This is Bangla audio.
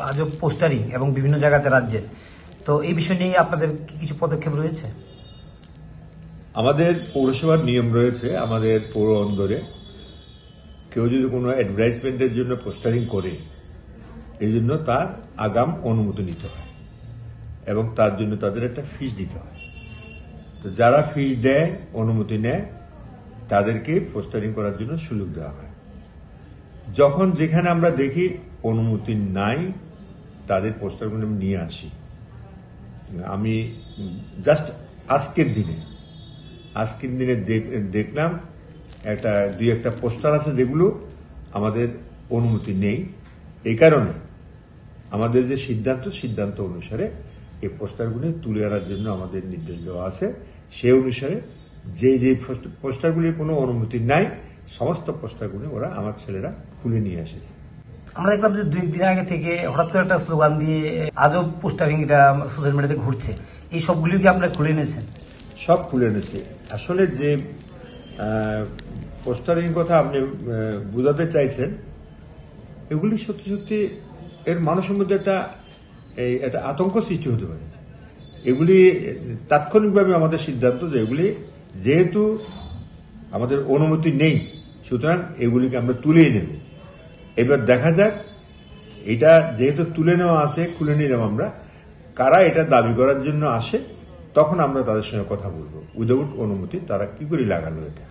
আজব পোস্টারিং এবং বিভিন্ন জায়গাতে রাজ্যের, তো এই বিষয় নিয়ে আপনাদের কি কিছু পদক্ষেপ রয়েছে? আমাদের পৌরসভার নিয়ম রয়েছে। আমাদের পৌর অন্দরে কেউ যদি কোনো অ্যাডভার্টাইজমেন্টের জন্য পোস্টারিং করে, এই জন্য তার আগাম অনুমতি নিতে হয় এবং তার জন্য তাদের একটা ফিস দিতে হয়। তো যারা ফিস দেয়, অনুমতি নেয়, তাদেরকে পোস্টারিং করার জন্য সুযোগ দেওয়া হয়। যখন যেখানে আমরা দেখি অনুমতি নাই, তাদের পোস্টারগুলো নিয়ে আসি। আমি জাস্ট আজকের দিনে দেখলাম দুই একটা পোস্টার আছে যেগুলো আমাদের অনুমতি নেই। এই কারণে আমাদের যে সিদ্ধান্ত অনুসারে এই পোস্টারগুলি তুলে আনার জন্য আমাদের নির্দেশ দেওয়া আছে। সেই অনুসারে যে পোস্টারগুলির কোনো অনুমতি নাই, সমস্ত পোস্টারগুলি আমার ছেলেরা খুলে নিয়ে এসেছে। আমরা দেখলাম যে 2 দিন আগে থেকে হঠাৎ করে একটা স্লোগান দিয়ে আজব পোস্টারিং এটা সোশ্যাল মিডিয়াতে ঘুরছে, এই সবগুলি কি আপনারা খুলে নিয়েছেন? সব খুলে এনেছে। আসলে যে পোস্টারিং কথা আপনি বোঝাতে চাইছেন, এগুলি সত্যি সত্যি এর মানুষের মধ্যে একটা আতঙ্ক সৃষ্টি হতে পারে। এগুলি তাৎক্ষণিকভাবে আমাদের সিদ্ধান্ত যে এগুলি যেহেতু আমাদের অনুমতি নেই, সুতরাং এগুলিকে আমরা তুলেই নেব। এবার দেখা যাক, এটা যেহেতু তুলে নেওয়া আছে, খুলে নিলাম আমরা, কারা এটা দাবি করার জন্য আসে, তখন আমরা তাদের সঙ্গে কথা বলবো। উইদাউট অনুমতি তারা কি করে লাগালো এটা।